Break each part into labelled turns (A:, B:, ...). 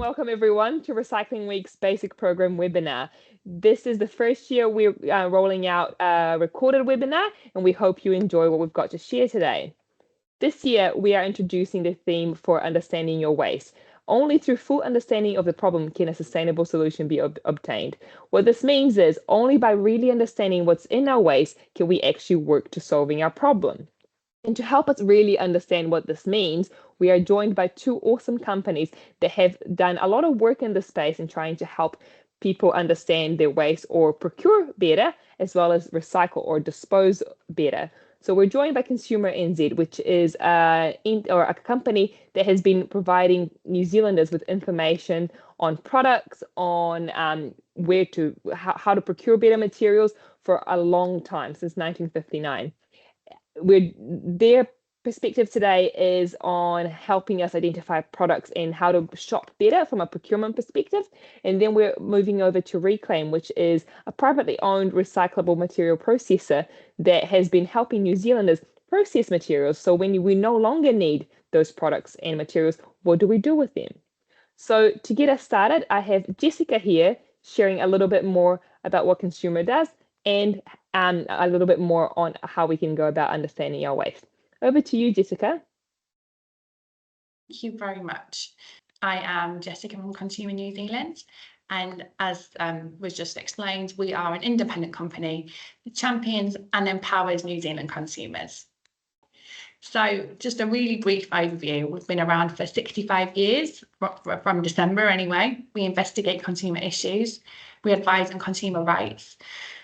A: welcome everyone to Recycling Week's Basic Program webinar. This is the first year we're rolling out a recorded webinar, and we hope you enjoy what we've got to share today. This year, we are introducing the theme for understanding your waste. Only through full understanding of the problem can a sustainable solution be obtained. What this means is only by really understanding what's in our waste can we actually work to solving our problem. And to help us really understand what this means, we are joined by two awesome companies that have done a lot of work in this space in trying to help people understand their waste or procure better, as well as recycle or dispose better. So we're joined by Consumer NZ, which is a company that has been providing New Zealanders with information on products, on how to procure better materials for a long time, since 1959. Their perspective today is on helping us identify products and how to shop better from a procurement perspective. And then we're moving over to Reclaim, which is a privately owned recyclable material processor that has been helping New Zealanders process materials. So when we no longer need those products and materials, what do we do with them? So to get us started, I have Jessica here sharing a little bit more about what Consumer does and a little bit more on how we can go about understanding our waste. Over to you, Jessica.
B: Thank you very much. I am Jessica from Consumer New Zealand, and as was just explained, we are an independent company that champions and empowers New Zealand consumers. So just a really brief overview. We've been around for 65 years, from December anyway. We investigate consumer issues, we advise on consumer rights,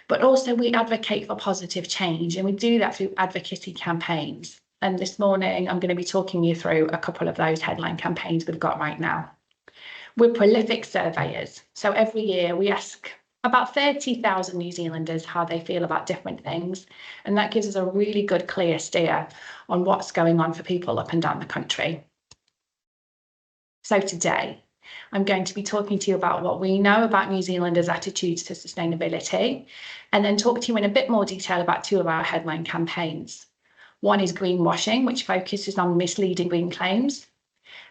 B: but also we advocate for positive change, and we do that through advocacy campaigns. And this morning, I'm going to be talking you through a couple of those headline campaigns we've got right now. We're prolific surveyors. So every year we ask about 30,000 New Zealanders how they feel about different things. And that gives us a really good, clear steer on what's going on for people up and down the country. So today, I'm going to be talking to you about what we know about New Zealanders' attitudes to sustainability, and then talk to you in a bit more detail about two of our headline campaigns. One is greenwashing, which focuses on misleading green claims,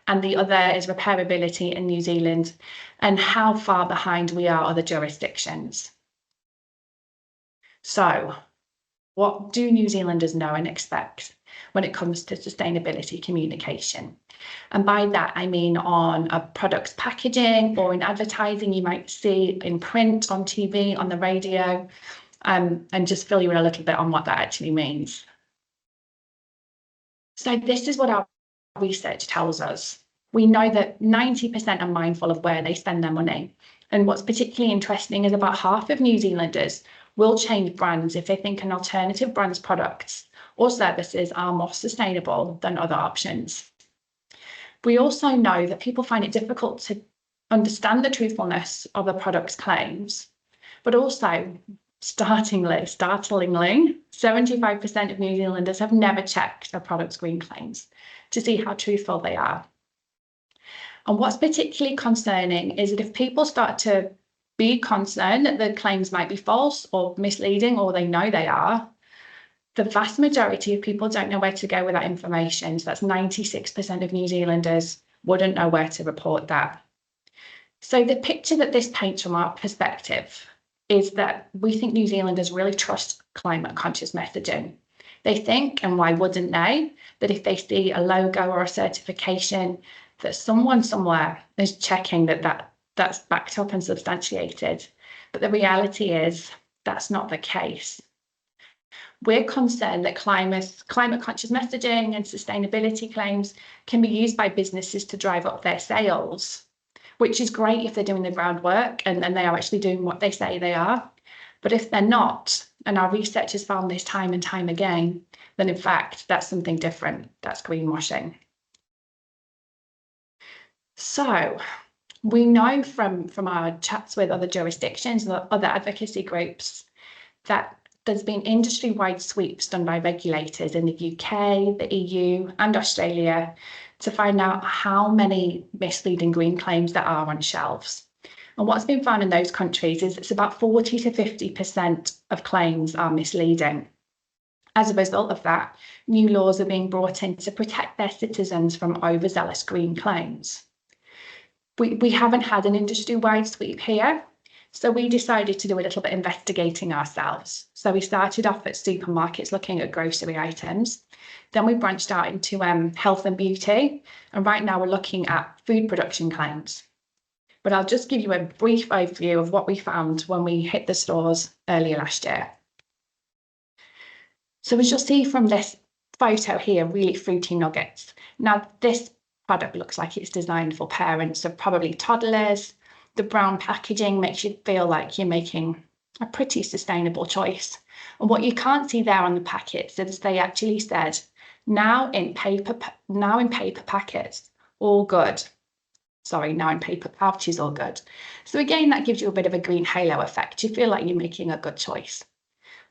B: and the other is repairability in New Zealand and how far behind we are other jurisdictions. So, what do New Zealanders know and expect when it comes to sustainability communication? And by that, I mean on a product's packaging or in advertising you might see in print, on TV, on the radio, and just fill you in a little bit on what that actually means. So this is what our research tells us. We know that 90% are mindful of where they spend their money. And what's particularly interesting is about half of New Zealanders will change brands if they think an alternative brand's products or services are more sustainable than other options. We also know that people find it difficult to understand the truthfulness of a product's claims, but also, startlingly, 75% of New Zealanders have never checked a product's green claims to see how truthful they are. And what's particularly concerning is that if people start to be concerned that the claims might be false or misleading, or they know they are, the vast majority of people don't know where to go with that information. So that's 96% of New Zealanders wouldn't know where to report that. So the picture that this paints from our perspective is that we think New Zealanders really trust climate conscious messaging. They think, and why wouldn't they, that if they see a logo or a certification, that someone somewhere is checking that's backed up and substantiated. But the reality is that's not the case. We're concerned that climate conscious messaging and sustainability claims can be used by businesses to drive up their sales, which is great if they're doing the groundwork and they are actually doing what they say they are. But if they're not, and our research has found this time and time again, then in fact, that's something different. That's greenwashing. So we know from our chats with other jurisdictions and other advocacy groups that there's been industry-wide sweeps done by regulators in the UK, the EU, and Australia to find out how many misleading green claims there are on shelves. And what's been found in those countries is it's about 40 to 50% of claims are misleading. As a result of that, new laws are being brought in to protect their citizens from overzealous green claims. we haven't had an industry-wide sweep here. So we decided to do a little bit investigating ourselves. So we started off at supermarkets looking at grocery items. Then we branched out into health and beauty. And right now we're looking at food production claims. But I'll just give you a brief overview of what we found when we hit the stores earlier last year. So as you'll see from this photo here, really fruity nuggets. Now this product looks like it's designed for parents of probably toddlers. The brown packaging makes you feel like you're making a pretty sustainable choice. And what you can't see there on the packets is they actually said, now in paper packets, all good. Sorry, now in paper pouches, all good. So again, that gives you a bit of a green halo effect. You feel like you're making a good choice.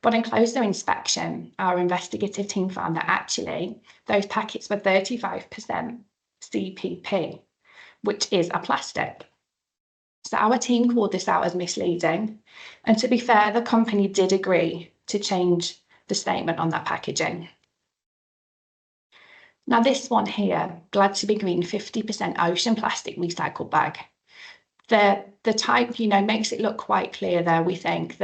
B: But in closer inspection, our investigative team found that actually those packets were 35% CPP, which is a plastic. So our team called this out as misleading. And to be fair, the company did agree to change the statement on that packaging. Now this one here, Glad to be Green 50% ocean plastic recycled bag. The type, makes it look quite clear there, we think,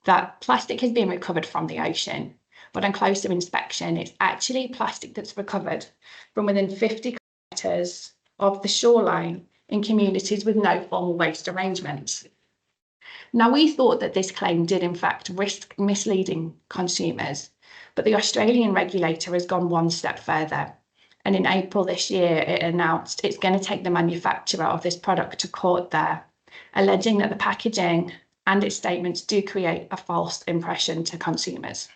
B: that plastic has been recovered from the ocean. But on closer inspection, it's actually plastic that's recovered from within 50 kilometres of the shoreline in communities with no formal waste arrangements. Now, we thought that this claim did in fact risk misleading consumers, but the Australian regulator has gone one step further. And in April this year, it announced it's going to take the manufacturer of this product to court there, alleging that the packaging and its statements do create a false impression to consumers.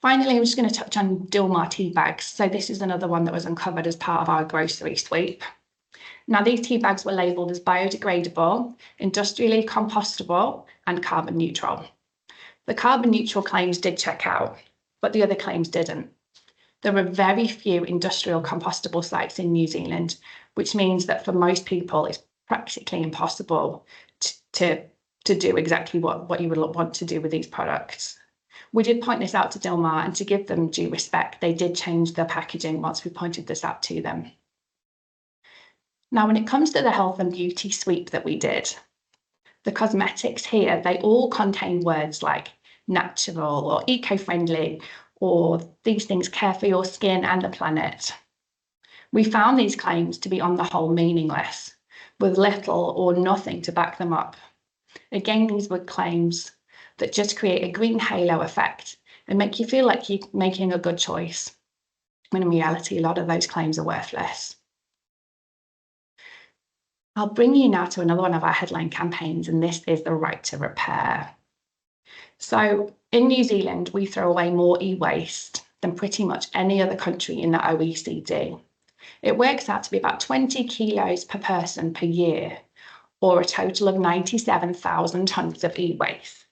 B: Finally, I'm just going to touch on Dilmah tea bags. So this is another one that was uncovered as part of our grocery sweep. Now, these tea bags were labelled as biodegradable, industrially compostable, and carbon neutral. The carbon neutral claims did check out, but the other claims didn't. There are very few industrial compostable sites in New Zealand, which means that for most people, it's practically impossible to do exactly what you would want to do with these products. We did point this out to Dilmah, and to give them due respect, they did change their packaging once we pointed this out to them. Now, when it comes to the health and beauty sweep that we did, the cosmetics here, they all contain words like natural or eco-friendly, or these things care for your skin and the planet. We found these claims to be on the whole meaningless, with little or nothing to back them up. Again, these were claims that just create a green halo effect and make you feel like you're making a good choice, when in reality, a lot of those claims are worthless. I'll bring you now to another one of our headline campaigns, and this is the right to repair. So in New Zealand, we throw away more e-waste than pretty much any other country in the OECD. It works out to be about 20 kilos per person per year, or a total of 97,000 tonnes of e-waste.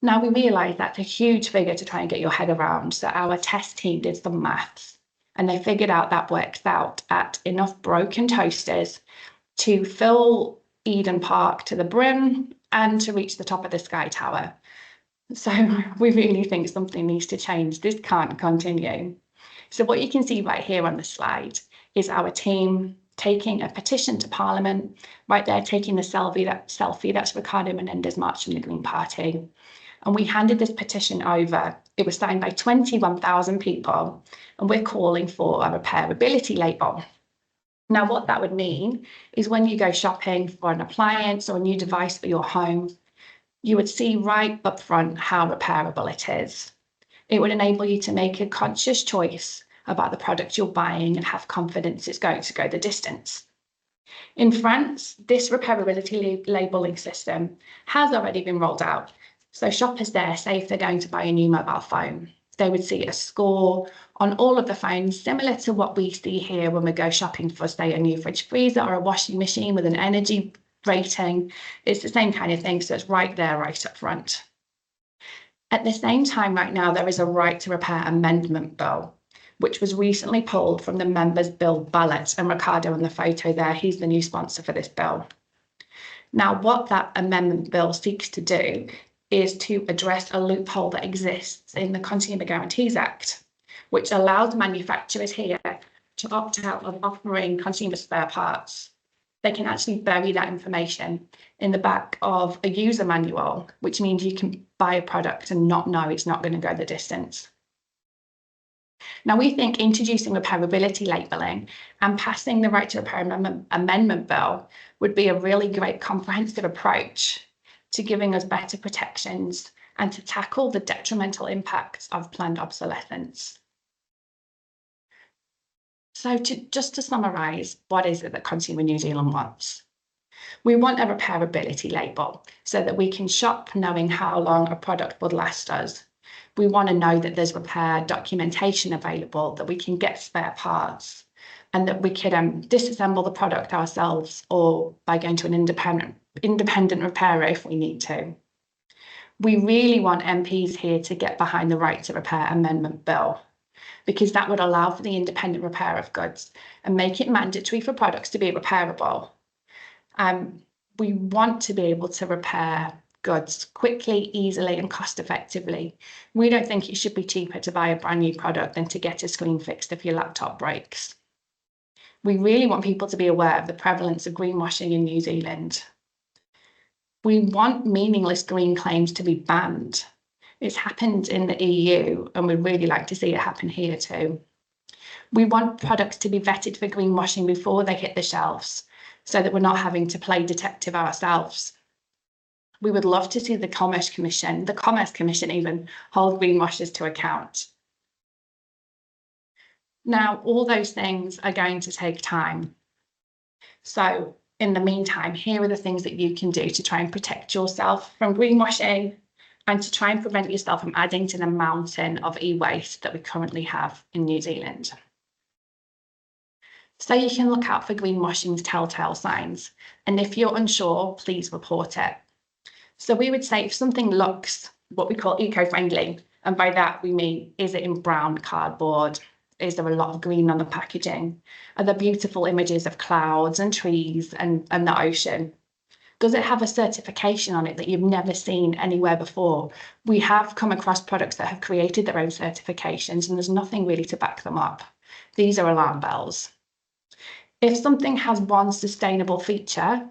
B: Now, we realise that's a huge figure to try and get your head around, so our test team did some maths, and they figured out that works out at enough broken toasters to fill Eden Park to the brim and to reach the top of the Sky Tower. So we really think something needs to change. This can't continue. So what you can see right here on the slide is our team taking a petition to Parliament, right there taking the selfie, that's Ricardo Menendez March from the Green Party. And we handed this petition over. It was signed by 21,000 people, and we're calling for a repairability label. Now, what that would mean is when you go shopping for an appliance or a new device for your home, you would see right up front how repairable it is. It would enable you to make a conscious choice about the product you're buying and have confidence it's going to go the distance. In France, this repairability labeling system has already been rolled out. So shoppers there, say if they're going to buy a new mobile phone, they would see a score on all of the phones, similar to what we see here when we go shopping for, say, a new fridge freezer or a washing machine with an energy rating. It's the same kind of thing, so it's right there, right up front. At the same time, right now, there is a right to repair amendment bill, which was recently pulled from the members' bill ballot. And Ricardo in the photo there, he's the new sponsor for this bill. Now, what that amendment bill seeks to do is to address a loophole that exists in the Consumer Guarantees Act, which allows manufacturers here to opt out of offering consumer spare parts, they can actually bury that information in the back of a user manual, which means you can buy a product and not know it's not going to go the distance. Now, we think introducing repairability labelling and passing the Right to Repair Amendment Bill would be a really great comprehensive approach to giving us better protections and to tackle the detrimental impacts of planned obsolescence. So just to summarise, what is it that Consumer New Zealand wants? We want a repairability label so that we can shop knowing how long a product would last us. We want to know that there's repair documentation available, that we can get spare parts, and that we can disassemble the product ourselves or by going to an independent repairer if we need to. We really want MPs here to get behind the Right to Repair Amendment Bill, because that would allow for the independent repair of goods and make it mandatory for products to be repairable. We want to be able to repair goods quickly, easily, and cost effectively. We don't think it should be cheaper to buy a brand new product than to get a screen fixed if your laptop breaks. We really want people to be aware of the prevalence of greenwashing in New Zealand. We want meaningless green claims to be banned. It's happened in the EU, and we'd really like to see it happen here too. We want products to be vetted for greenwashing before they hit the shelves, so that we're not having to play detective ourselves. We would love to see the Commerce Commission even, hold greenwashers to account. Now, all those things are going to take time. So in the meantime, here are the things that you can do to try and protect yourself from greenwashing and to try and prevent yourself from adding to the mountain of e-waste that we currently have in New Zealand. So you can look out for greenwashing's telltale signs, and if you're unsure, please report it. So we would say if something looks what we call eco-friendly, and by that we mean, is it in brown cardboard? Is there a lot of green on the packaging? Are there beautiful images of clouds and trees and the ocean? Does it have a certification on it that you've never seen anywhere before? We have come across products that have created their own certifications and there's nothing really to back them up. These are alarm bells. If something has one sustainable feature,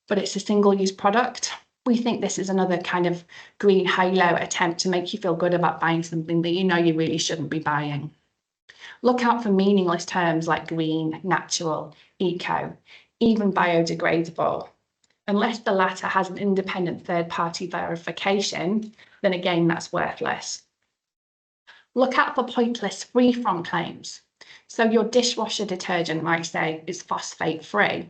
B: but it's a single-use product, we think this is another kind of green halo attempt to make you feel good about buying something that you know you really shouldn't be buying. Look out for meaningless terms like green, natural, eco, even biodegradable. Unless the latter has an independent third-party verification, then again, that's worthless. Look out for pointless free-from claims. So your dishwasher detergent might say it's phosphate-free,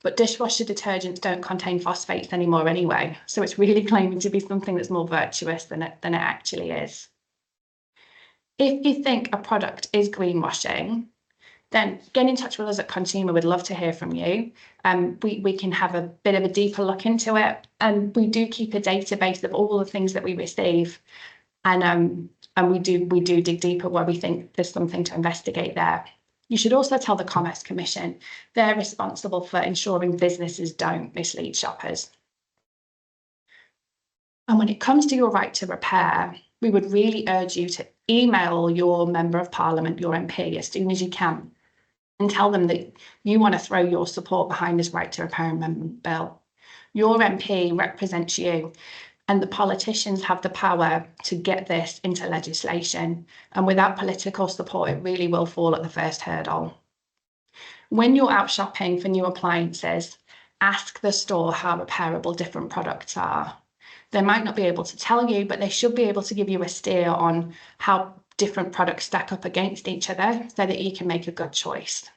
B: but dishwasher detergents don't contain phosphates anymore anyway, so it's really claiming to be something that's more virtuous than it actually is. If you think a product is greenwashing, then get in touch with us at Consumer. We'd love to hear from you. We can have a bit of a deeper look into it, and we do keep a database of all the things that we receive, and we do dig deeper where we think there's something to investigate there. You should also tell the Commerce Commission. They're responsible for ensuring businesses don't mislead shoppers. And when it comes to your right to repair, we would really urge you to email your Member of Parliament, your MP, as soon as you can, and tell them that you want to throw your support behind this Right to Repair Amendment Bill. Your MP represents you, and the politicians have the power to get this into legislation. And without political support, it really will fall at the first hurdle. When you're out shopping for new appliances, ask the store how repairable different products are. They might not be able to tell you, but they should be able to give you a steer on how different products stack up against each other so that you can make a good choice.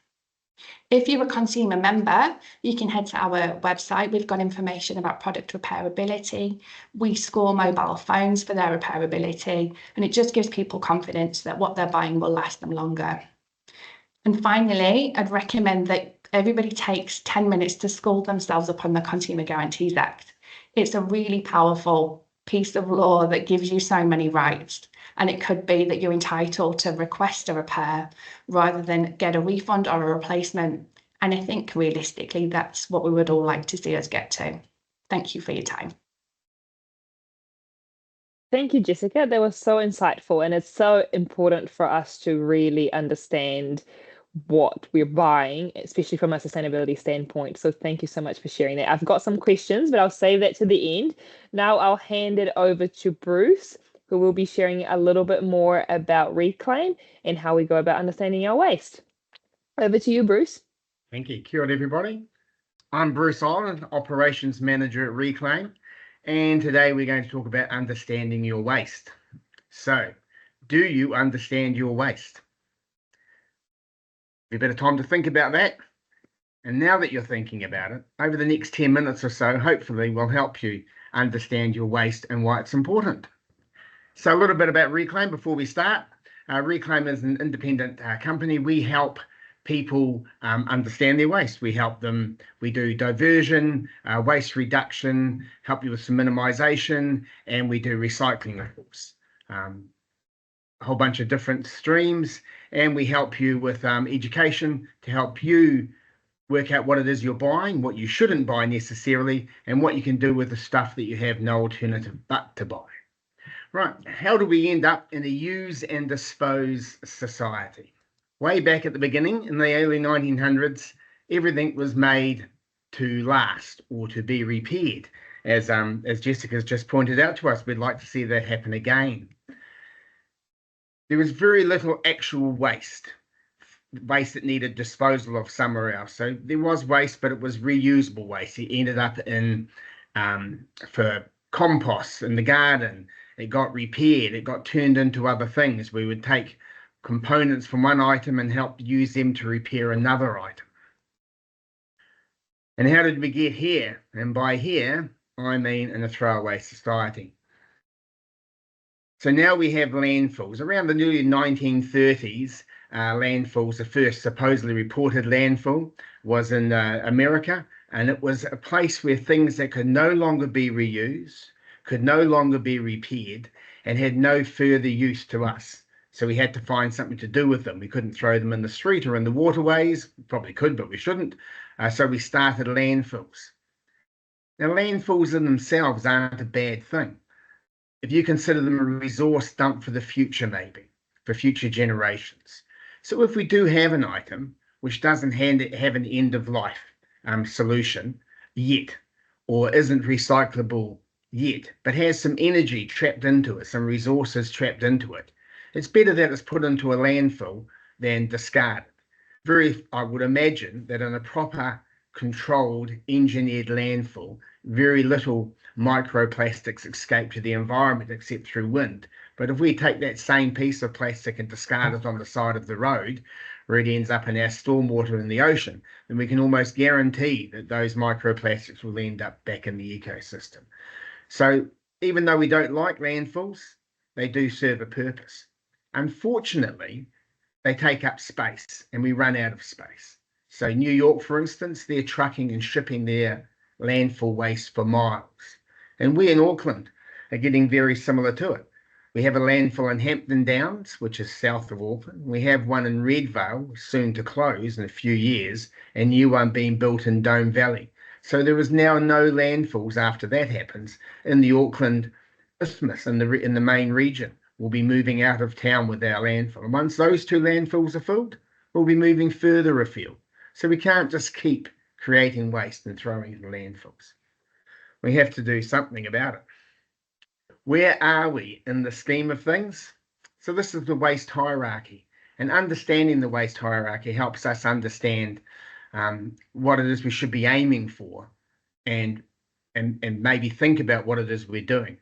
B: If you're a consumer member, you can head to our website. We've got information about product repairability. We score mobile phones for their repairability, and it just gives people confidence that what they're buying will last them longer. And finally, I'd recommend that everybody takes 10 minutes to school themselves up on the Consumer Guarantees Act. It's a really powerful piece of law that gives you so many rights. And it could be that you're entitled to request a repair rather than get a refund or a replacement. And I think realistically, that's what we would all like to see us get to. Thank you for your time.
A: Thank you, Jessica. That was so insightful, and it's so important for us to really understand what we're buying, especially from a sustainability standpoint. So thank you so much for sharing that. I've got some questions, but I'll save that to the end. Now I'll hand it over to Bruce, who will be sharing a little bit more about Reclaim and how we go about understanding our waste. Over to you, Bruce.
C: Thank you. Kia ora, everybody. I'm Bruce Island, Operations Manager at Reclaim, and today we're going to talk about understanding your waste. So, do you understand your waste? A bit of time to think about that. And now that you're thinking about it, over the next 10 minutes or so, hopefully we'll help you understand your waste and why it's important. So a little bit about Reclaim before we start. Reclaim is an independent company. We help people understand their waste. We help them, we do diversion, waste reduction, help you with some minimisation, and we do recycling, of course. A whole bunch of different streams, and we help you with education to help you work out what it is you're buying, what you shouldn't buy necessarily, and what you can do with the stuff that you have no alternative but to buy. Right, how do we end up in a use and dispose society? Way back at the beginning, in the early 1900s, everything was made to last or to be repaired. As Jessica's just pointed out to us, we'd like to see that happen again. There was very little actual waste that needed disposal of somewhere else. So there was waste, but it was reusable waste. It ended up in for compost in the garden. It got repaired. It got turned into other things. We would take components from one item and help use them to repair another item. And how did we get here? And by here, I mean in a throwaway society. So now we have landfills. Around the early 1930s, landfills, the first supposedly reported landfill was in America, and it was a place where things that could no longer be reused, could no longer be repaired, and had no further use to us. So we had to find something to do with them. We couldn't throw them in the street or in the waterways. Probably could, but we shouldn't. So we started landfills. Now, landfills in themselves aren't a bad thing. If you consider them a resource dump for the future, maybe, for future generations. So if we do have an item which doesn't have an end-of-life solution yet, or isn't recyclable yet, but has some energy trapped into it, some resources trapped into it, it's better that it's put into a landfill than discarded. I would imagine that in a proper, controlled, engineered landfill, very little microplastics escape to the environment except through wind. But if we take that same piece of plastic and discard it on the side of the road, where it ends up in our stormwater in the ocean, then we can almost guarantee that those microplastics will end up back in the ecosystem. So even though we don't like landfills, they do serve a purpose. Unfortunately, they take up space and we run out of space. So New York, for instance, they're trucking and shipping their landfill waste for miles. And we in Auckland are getting very similar to it. We have a landfill in Hampton Downs, which is south of Auckland. We have one in Redvale, soon to close in a few years, and new one being built in Dome Valley. So there is now no landfills after that happens in the Auckland Isthmus, in the main region. We'll be moving out of town with our landfill. And once those two landfills are filled, we'll be moving further afield. So we can't just keep creating waste and throwing it in landfills. We have to do something about it. Where are we in the scheme of things? So this is the waste hierarchy, and understanding the waste hierarchy helps us understand what it is we should be aiming for, and maybe think about what it is we're doing.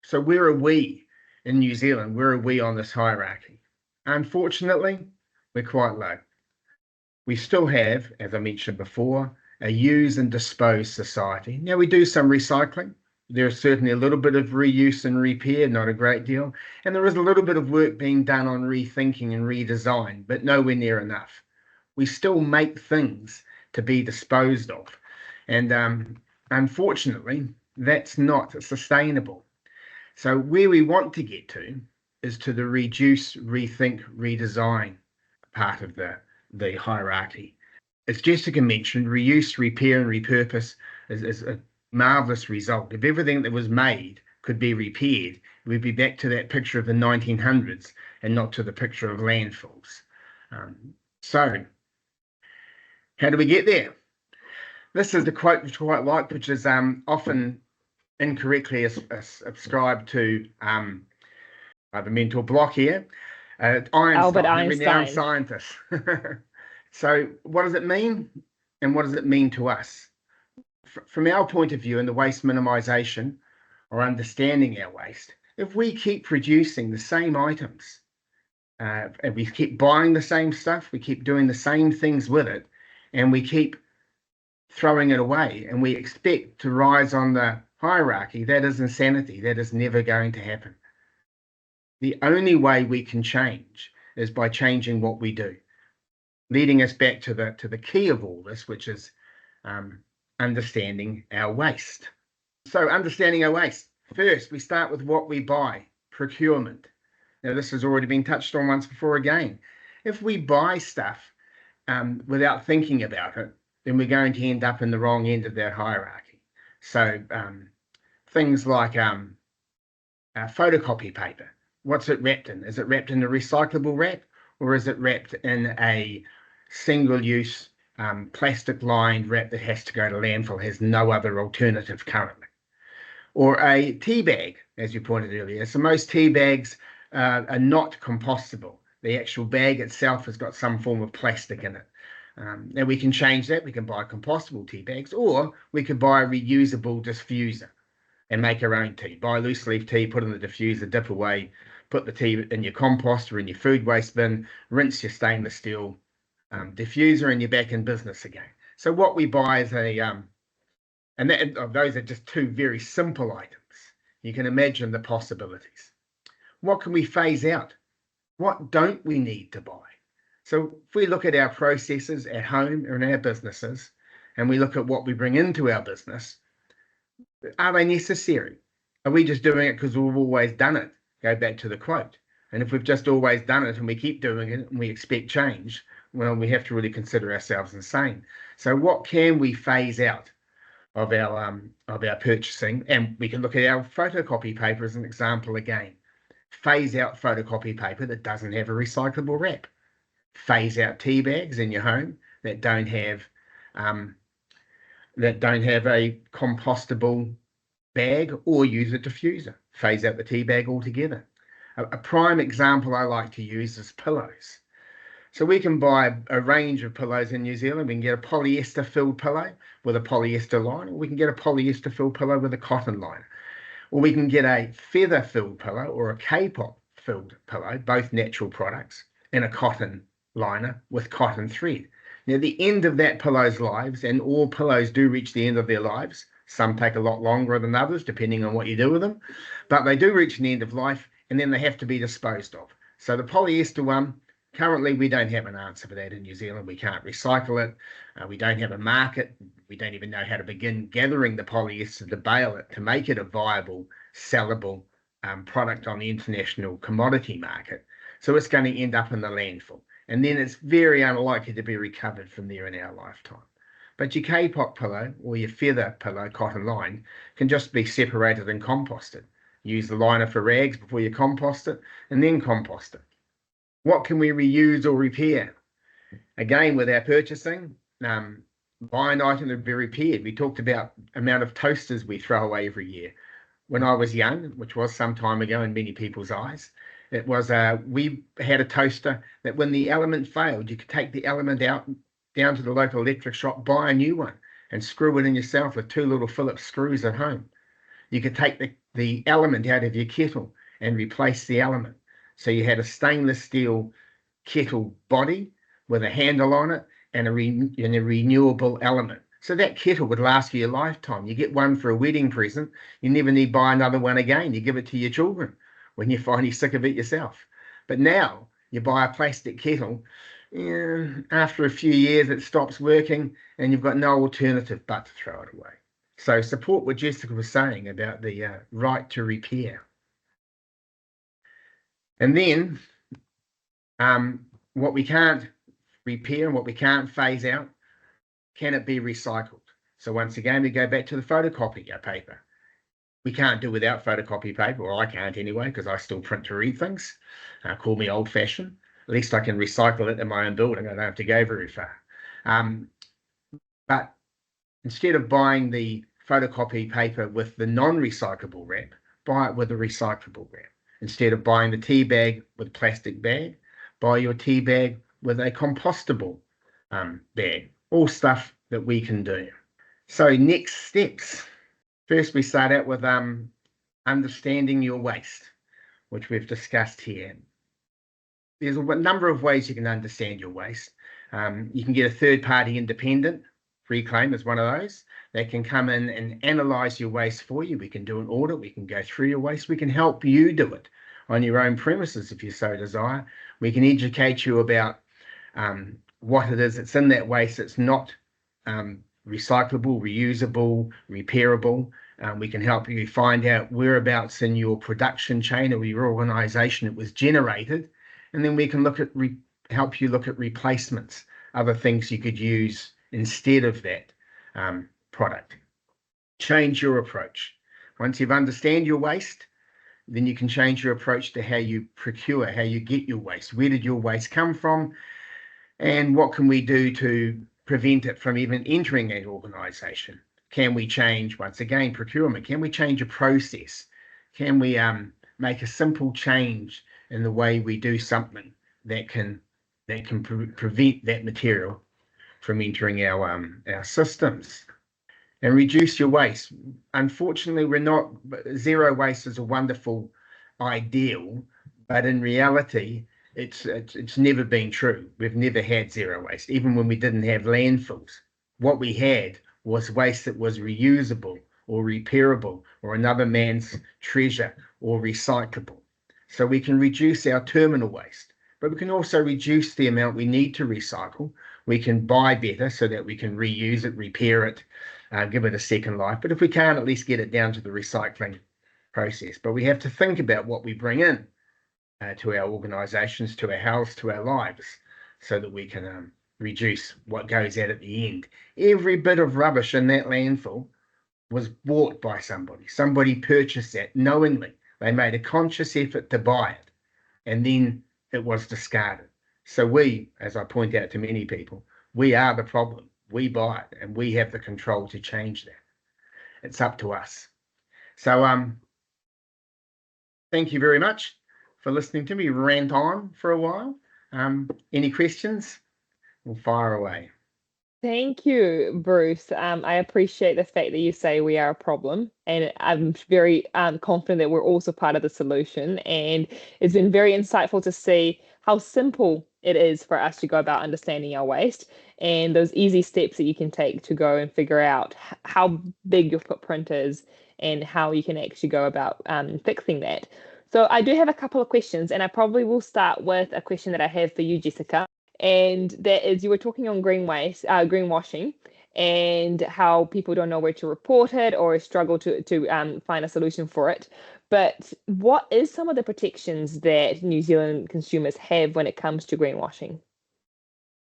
C: So where are we in New Zealand? Where are we on this hierarchy? Unfortunately, we're quite low. We still have, as I mentioned before, a use and dispose society. Now we do some recycling. There is certainly a little bit of reuse and repair, not a great deal. And there is a little bit of work being done on rethinking and redesign, but nowhere near enough. We still make things to be disposed of. And unfortunately, that's not sustainable. So where we want to get to is to the reduce, rethink, redesign part of the hierarchy. As Jessica mentioned, reuse, repair, and repurpose is a marvelous result. If everything that was made could be repaired, we'd be back to that picture of the 1900s and not to the picture of landfills. So how do we get there? This is the quote which I quite like, which is often incorrectly ascribed to I have a mental block here.
A: Albert
C: Einstein, the renowned
A: Einstein.
C: scientist. So what does it mean? And what does it mean to us? From our point of view in the waste minimisation or understanding our waste, if we keep producing the same items and we keep buying the same stuff, we keep doing the same things with it, and we keep throwing it away, and we expect to rise on the hierarchy, that is insanity. That is never going to happen. The only way we can change is by changing what we do, leading us back to the key of all this, which is understanding our waste. So understanding our waste. First, we start with what we buy, procurement. Now, this has already been touched on once before again. If we buy stuff without thinking about it, then we're going to end up in the wrong end of that hierarchy. So things like photocopy paper. What's it wrapped in? Is it wrapped in a recyclable wrap, or is it wrapped in a single-use plastic-lined wrap that has to go to landfill, has no other alternative currently? Or a tea bag, as you pointed earlier. So most tea bags are not compostable. The actual bag itself has got some form of plastic in it. And we can change that. We can buy compostable tea bags, or we could buy a reusable diffuser and make our own tea. Buy loose leaf tea, put in the diffuser, dip away, put the tea in your compost or in your food waste bin, rinse your stainless steel diffuser, and you're back in business again. So what we buy is those are just two very simple items. You can imagine the possibilities. What can we phase out? What don't we need to buy? So if we look at our processes at home or in our businesses, and we look at what we bring into our business, are they necessary? Are we just doing it because we've always done it? Go back to the quote. And if we've just always done it and we keep doing it and we expect change, well, we have to really consider ourselves insane. So what can we phase out of our purchasing? And we can look at our photocopy paper as an example again. Phase out photocopy paper that doesn't have a recyclable wrap. Phase out tea bags in your home that don't have a compostable bag, or use a diffuser. Phase out the tea bag altogether. A prime example I like to use is pillows. So we can buy a range of pillows in New Zealand. We can get a polyester filled pillow with a polyester liner, or we can get a polyester filled pillow with a cotton liner, or we can get a feather filled pillow or a K-pop filled pillow, both natural products, and a cotton liner with cotton thread. Now, the end of that pillow's lives, and all pillows do reach the end of their lives. Some take a lot longer than others, depending on what you do with them, but they do reach the end of life, and then they have to be disposed of. So the polyester one, currently we don't have an answer for that in New Zealand. We can't recycle it. We don't have a market. We don't even know how to begin gathering the polyester to bale it, to make it a viable, sellable product on the international commodity market. So it's going to end up in the landfill. And then it's very unlikely to be recovered from there in our lifetime. But your K-pop pillow or your feather pillow, cotton line, can just be separated and composted. Use the liner for rags before you compost it, and then compost it. What can we reuse or repair? Again, with our purchasing, buy an item that be repaired. We talked about the amount of toasters we throw away every year. When I was young, which was some time ago in many people's eyes, it was we had a toaster that when the element failed, you could take the element out down to the local electric shop, buy a new one, and screw it in yourself with two little Phillips screws at home. You could take the element out of your kettle and replace the element. So you had a stainless steel kettle body with a handle on it and a renewable element. So that kettle would last for your lifetime. You get one for a wedding present. You never need to buy another one again. You give it to your children when you're finally sick of it yourself. But now you buy a plastic kettle. After a few years, it stops working and you've got no alternative but to throw it away. So support what Jessica was saying about the right to repair. And then what we can't repair and what we can't phase out, can it be recycled? So once again, we go back to the photocopy paper. We can't do without photocopy paper, or I can't anyway, because I still print to read things. Call me old-fashioned. At least I can recycle it in my own building. I don't have to go very far. But instead of buying the photocopy paper with the non-recyclable wrap, buy it with a recyclable wrap. Instead of buying the tea bag with a plastic bag, buy your tea bag with a compostable bag. All stuff that we can do. So next steps. First, we start out with understanding your waste, which we've discussed here. There's a number of ways you can understand your waste. You can get a third-party independent. Reclaim is one of those. They can come in and analyse your waste for you. We can do an audit. We can go through your waste. We can help you do it on your own premises if you so desire. We can educate you about what it is that's in that waste that's not recyclable, reusable, repairable. We can help you find out whereabouts in your production chain or your organisation it was generated. And then we can look at help you look at replacements, other things you could use instead of that product. Change your approach. Once you've understand your waste, then you can change your approach to how you procure, how you get your waste. Where did your waste come from? And what can we do to prevent it from even entering that organisation? Can we change, once again, procurement? Can we change a process? Can we make a simple change in the way we do something that can prevent that material from entering our systems? And reduce your waste. Unfortunately, zero waste is a wonderful ideal, but in reality, it's never been true. We've never had zero waste, even when we didn't have landfills. What we had was waste that was reusable or repairable or another man's treasure or recyclable. So we can reduce our terminal waste, but we can also reduce the amount we need to recycle. We can buy better so that we can reuse it, repair it, give it a second life. But if we can't, at least get it down to the recycling process. But we have to think about what we bring in to our organisations, to our house, to our lives, so that we can reduce what goes out at the end. Every bit of rubbish in that landfill was bought by somebody. Somebody purchased that knowingly. They made a conscious effort to buy it, and then it was discarded. So we, as I point out to many people, we are the problem. We buy it, and we have the control to change that. It's up to us. So thank you very much for listening to me rant on for a while. Any questions? We'll fire away.
A: Thank you, Bruce. I appreciate the fact that you say we are a problem, and I'm very confident that we're also part of the solution. And it's been very insightful to see how simple it is for us to go about understanding our waste and those easy steps that you can take to go and figure out how big your footprint is and how you can actually go about fixing that. So I do have a couple of questions, and I probably will start with a question that I have for you, Jessica. And that is, you were talking on greenwashing, and how people don't know where to report it or struggle to find a solution for it. But what is some of the protections that New Zealand consumers have when it comes to greenwashing?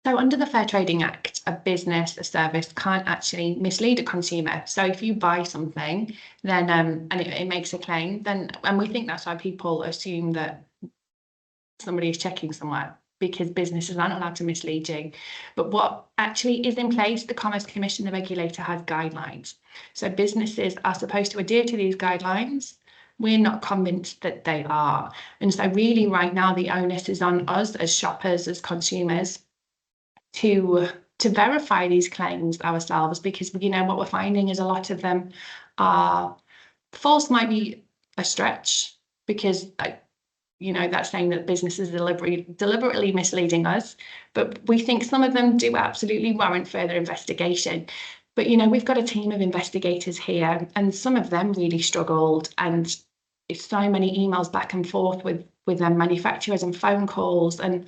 B: So under the Fair Trading Act, a business, a service can't actually mislead a consumer. So if you buy something, then and it makes a claim, then, and we think that's why people assume that somebody is checking somewhere, because businesses aren't allowed to mislead you. But what actually is in place, the Commerce Commission, the regulator, has guidelines. So businesses are supposed to adhere to these guidelines. We're not convinced that they are. And so really right now, the onus is on us as shoppers, as consumers, to verify these claims ourselves, because what we're finding is a lot of them are false. Might be a stretch, because that's saying that businesses are deliberately misleading us, but we think some of them do absolutely warrant further investigation. But we've got a team of investigators here, and some of them really struggled, and it's so many emails back and forth with manufacturers and phone calls, and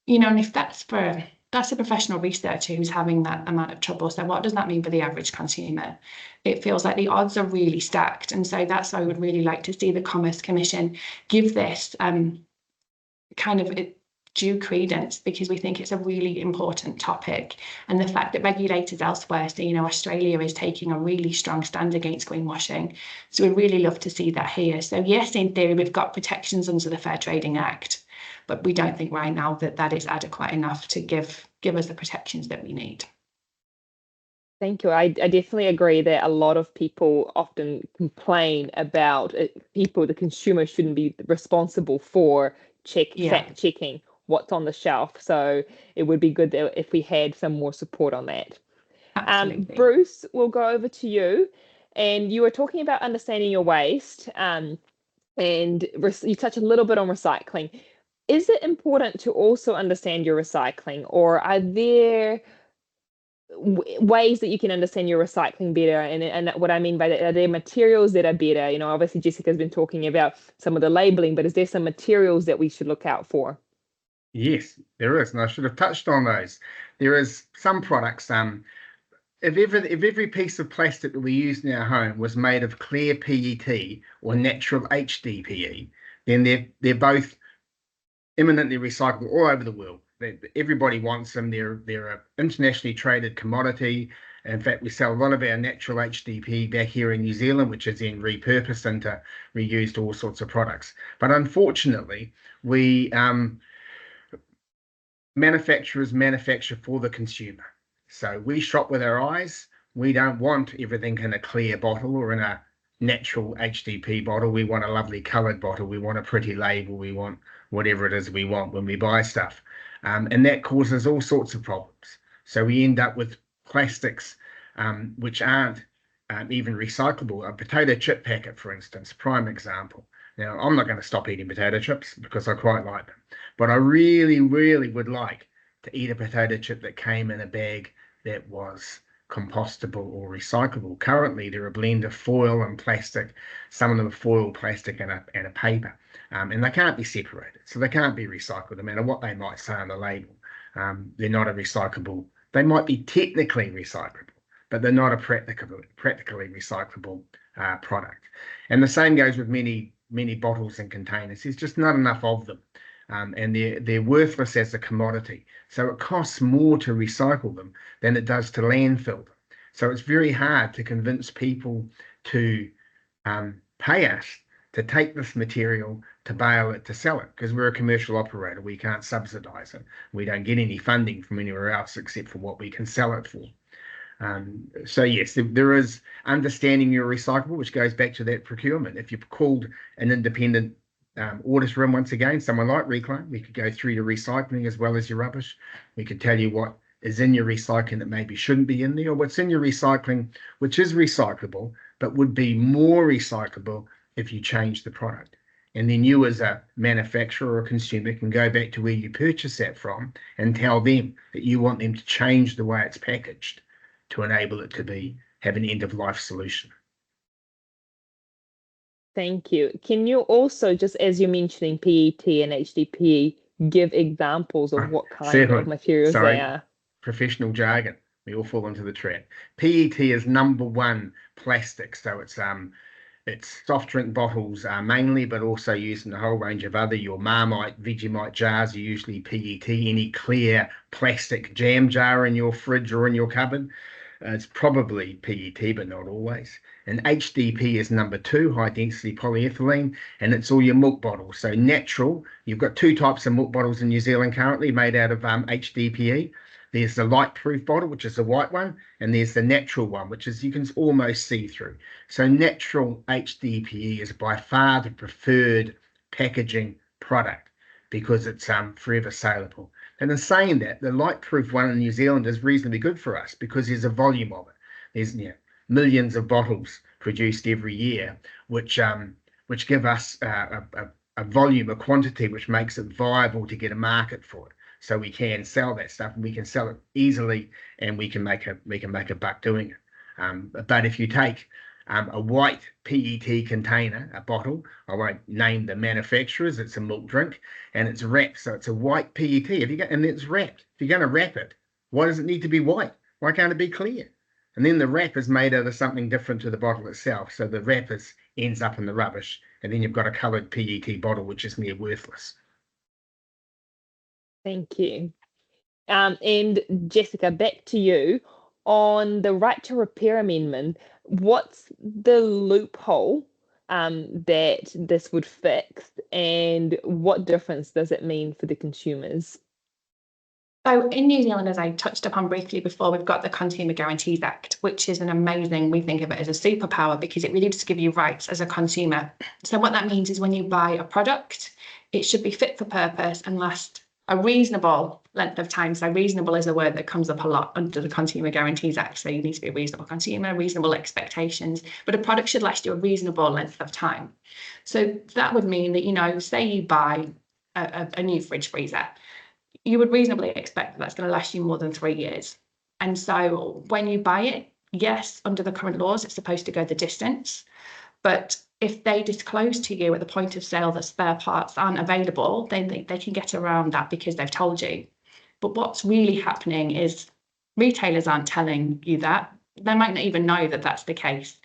B: and if that's a professional researcher who's having that amount of trouble. So what does that mean for the average consumer? It feels like the odds are really stacked. And so that's why I would really like to see the Commerce Commission give this kind of due credence, because we think it's a really important topic. And the fact that regulators elsewhere, so Australia is taking a really strong stand against greenwashing. So we'd really love to see that here. So yes, in theory, we've got protections under the Fair Trading Act. but we don't think right now that is adequate enough to give us the protections that we need.
A: Thank you. I definitely agree that a lot of people often complain about the consumer shouldn't be responsible for fact checking what's on the shelf. So it would be good if we had some more support on that.
B: Absolutely.
A: Bruce, we'll go over to you. And you were talking about understanding your waste, and you touched a little bit on recycling. Is it important to also understand your recycling, or are there ways that you can understand your recycling better? And what I mean by that, are there materials that are better? You know, obviously Jessica's been talking about some of the labeling, but is there some materials that we should look out for?
C: Yes, there is, and I should have touched on those. There is some products. If every piece of plastic that we use in our home was made of clear PET or natural HDPE, then they're both imminently recyclable all over the world. Everybody wants them. They're an internationally traded commodity. In fact, we sell a lot of our natural HDPE back here in New Zealand, which is then repurposed into reused all sorts of products. But unfortunately, manufacturers manufacture for the consumer. So we shop with our eyes. We don't want everything in a clear bottle or in a natural HDP bottle. We want a lovely coloured bottle. We want a pretty label. We want whatever it is we want when we buy stuff. And that causes all sorts of problems. So we end up with plastics which aren't even recyclable. A potato chip packet, for instance, prime example. Now, I'm not going to stop eating potato chips because I quite like them. But I really, really would like to eat a potato chip that came in a bag that was compostable or recyclable. Currently, they're a blend of foil and plastic. Some of them are foil, plastic, and a paper. And they can't be separated. So they can't be recycled, no matter what they might say on the label. They're not a recyclable. They might be technically recyclable, but they're not a practically recyclable product. And the same goes with many bottles and containers. There's just not enough of them. And they're worthless as a commodity. So it costs more to recycle them than it does to landfill them. So it's very hard to convince people to pay us to take this material, to bale it, to sell it, because we're a commercial operator. We can't subsidise it. We don't get any funding from anywhere else except for what we can sell it for. So yes, there is understanding your recyclable, which goes back to that procurement. If you've called an independent audit room, once again, someone like Reclaim, we could go through your recycling as well as your rubbish. We could tell you what is in your recycling that maybe shouldn't be in there, or what's in your recycling which is recyclable but would be more recyclable if you change the product. And then you as a manufacturer or consumer can go back to where you purchased that from and tell them that you want them to change the way it's packaged to enable it to have an end-of-life solution.
A: Thank you. Can you also, just as you're mentioning PET and HDPE, give examples of what kind of materials they are?
C: Professional jargon. We all fall into the trap. PET is #1 plastic. So it's soft drink bottles mainly, but also used in a whole range of other. Your Marmite, Vegemite jars are usually PET. Any clear plastic jam jar in your fridge or in your cupboard, it's probably PET, but not always. And HDP is #2, high density polyethylene, and it's all your milk bottles. So natural, you've got 2 types of milk bottles in New Zealand currently made out of HDPE. There's the light proof bottle, which is the white one, and there's the natural one, which is you can almost see through. So natural HDPE is by far the preferred packaging product because it's forever saleable. And in saying that, the light proof one in New Zealand is reasonably good for us because there's a volume of it. There's millions of bottles produced every year, which give us a volume, a quantity, which makes it viable to get a market for it. So we can sell that stuff, and we can sell it easily, and we can make a buck doing it. But if you take a white PET container, a bottle, I won't name the manufacturers, it's a milk drink, and it's wrapped, so it's a white PET. And it's wrapped. If you're going to wrap it, why does it need to be white? Why can't it be clear? And then the wrap is made out of something different to the bottle itself, so the wrap ends up in the rubbish, and then you've got a coloured PET bottle, which is near worthless.
A: Thank you. And Jessica, back to you. On the right to repair amendment, what's the loophole that this would fix, and what difference does it mean for the consumers?
B: So in New Zealand, as I touched upon briefly before, we've got the Consumer Guarantees Act, which is an amazing, we think of it as a superpower because it really does give you rights as a consumer. So what that means is when you buy a product, it should be fit for purpose and last a reasonable length of time. So reasonable is a word that comes up a lot under the Consumer Guarantees Act. So you need to be a reasonable consumer, reasonable expectations, but a product should last you a reasonable length of time. So that would mean that, you know, say you buy a new fridge freezer, you would reasonably expect that that's going to last you more than 3 years. And so when you buy it, yes, under the current laws, it's supposed to go the distance. But if they disclose to you at the point of sale that spare parts aren't available, then they can get around that because they've told you. But what's really happening is retailers aren't telling you that. They might not even know that that's the case,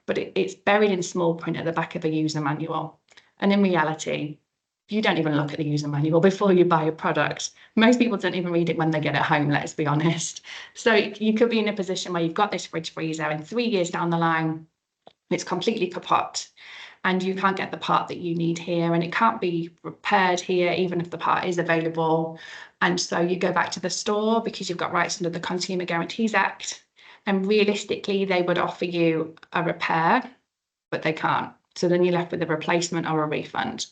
B: but it's buried in small print at the back of a user manual. And in reality, you don't even look at the user manual before you buy a product. Most people don't even read it when they get it home, let's be honest. So you could be in a position where you've got this fridge freezer and 3 years down the line, it's completely kaput and you can't get the part that you need here and it can't be repaired here, even if the part is available. And so you go back to the store because you've got rights under the Consumer Guarantees Act. And realistically, they would offer you a repair, but they can't. So then you're left with a replacement or a refund.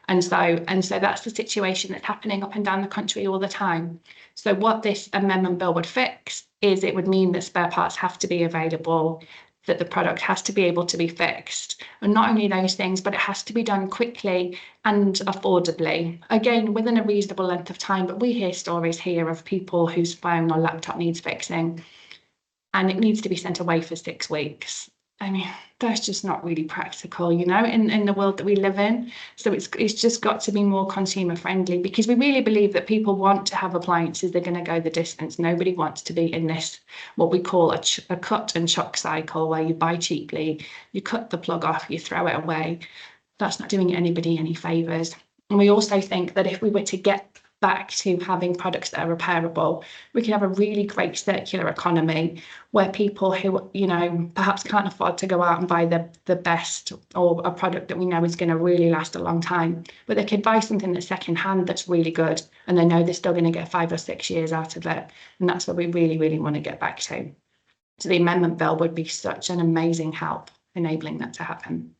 B: And so that's the situation that's happening up and down the country all the time. So what this amendment bill would fix is it would mean that spare parts have to be available, that the product has to be able to be fixed. And not only those things, but it has to be done quickly and affordably. Again, within a reasonable length of time, but we hear stories here of people whose phone or laptop needs fixing and it needs to be sent away for 6 weeks. I mean, that's just not really practical, you know, in the world that we live in. So it's just got to be more consumer friendly because we really believe that people want to have appliances. They're going to go the distance. Nobody wants to be in this, what we call a cut and chuck cycle where you buy cheaply, you cut the plug off, you throw it away. That's not doing anybody any favors. And we also think that if we were to get back to having products that are repairable, we could have a really great circular economy where people who, you know, perhaps can't afford to go out and buy the best or a product that we know is going to really last a long time, but they could buy something that's secondhand that's really good and they know they're still going to get 5 or 6 years out of it. And that's what we really, really want to get back to. So the amendment bill would be such an amazing help enabling that to happen.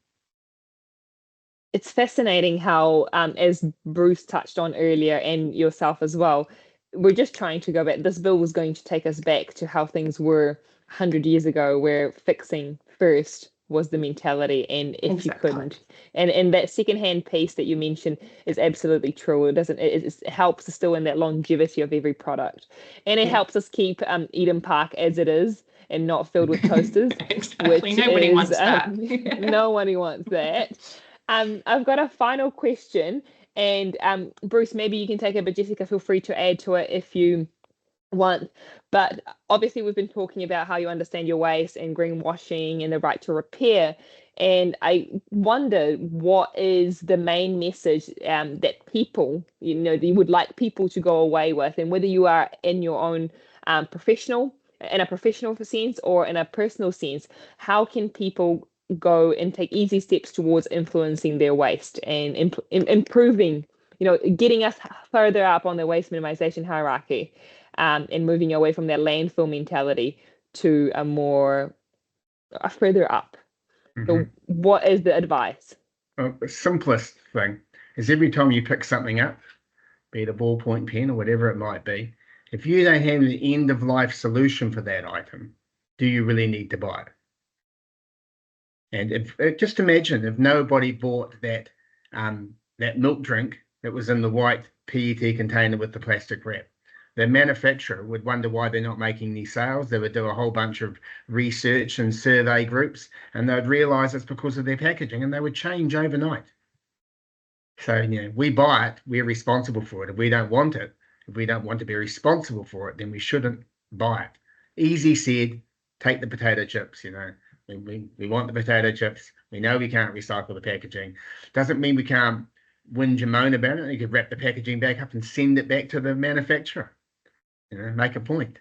A: It's fascinating how, as Bruce touched on earlier and yourself as well, we're just trying to go back. This bill was going to take us back to how things were 100 years ago, where fixing first was the mentality. And if you couldn't, and that secondhand piece that you mentioned is absolutely true. It helps us still in that longevity of every product. And it helps us keep Eden Park as it is and not filled with toasters.
B: Exactly. Nobody wants that.
A: Nobody wants that. I've got a final question, and Bruce, maybe you can take it, but Jessica, feel free to add to it if you want. But obviously, we've been talking about how you understand your waste and greenwashing and the right to repair. And I wonder what is the main message that people, you know, you would like people to go away with, and whether you are in your own in a professional sense or in a personal sense, how can people go and take easy steps towards influencing their waste and improving, you know, getting us further up on the waste minimization hierarchy, and moving away from that landfill mentality to a further up. So what is the advice?
C: Well, the simplest thing is every time you pick something up, be it a ballpoint pen or whatever it might be, if you don't have an end of life solution for that item, do you really need to buy it? And just imagine if nobody bought that milk drink that was in the white PET container with the plastic wrap. The manufacturer would wonder why they're not making these sales. They would do a whole bunch of research and survey groups, and they'd realize it's because of their packaging, and they would change overnight. So, you know, we buy it, we're responsible for it. If we don't want it, if we don't want to be responsible for it, then we shouldn't buy it. Easy said, take the potato chips, you know. We want the potato chips. We know we can't recycle the packaging. Doesn't mean we can't whinge and moan about it. You could wrap the packaging back up and send it back to the manufacturer. You know, make a point.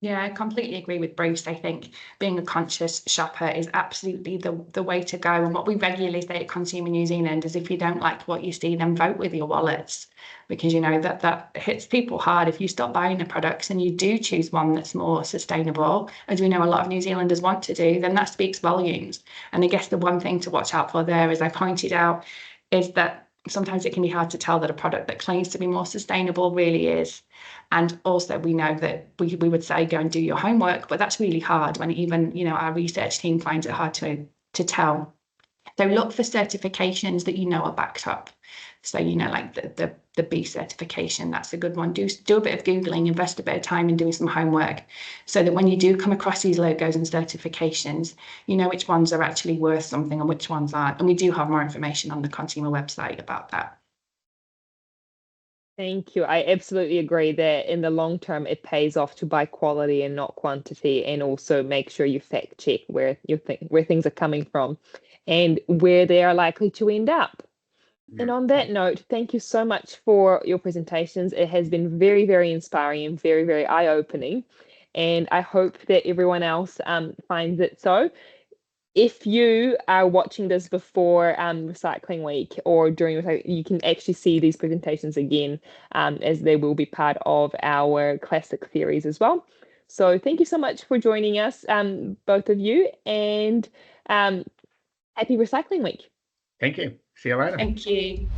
B: Yeah, I completely agree with Bruce. I think being a conscious shopper is absolutely the way to go. And what we regularly say at Consumer New Zealand is if you don't like what you see, then vote with your wallets, because you know that hits people hard. If you stop buying the products and you do choose one that's more sustainable, as we know a lot of New Zealanders want to do, then that speaks volumes. And I guess the one thing to watch out for there, as I pointed out, is that sometimes it can be hard to tell that a product that claims to be more sustainable really is. And also we know that we would say go and do your homework, but that's really hard when even, you know, our research team finds it hard to tell. So look for certifications that you know are backed up. So, you know, like the B certification, that's a good one. Do a bit of Googling, invest a bit of time in doing some homework, so that when you do come across these logos and certifications, you know which ones are actually worth something and which ones aren't. And we do have more information on the consumer website about that.
A: Thank you. I absolutely agree that in the long term, it pays off to buy quality and not quantity, and also make sure you fact check where where things are coming from and where they are likely to end up. And on that note, thank you so much for your presentations. It has been very, very inspiring and very, very eye-opening. And I hope that everyone else finds it so. If you are watching this before Recycling Week or during you can actually see these presentations again, as they will be part of our classic series as well. So thank you so much for joining us, both of you, and happy Recycling Week.
C: Thank you. See you later.
B: Thank you.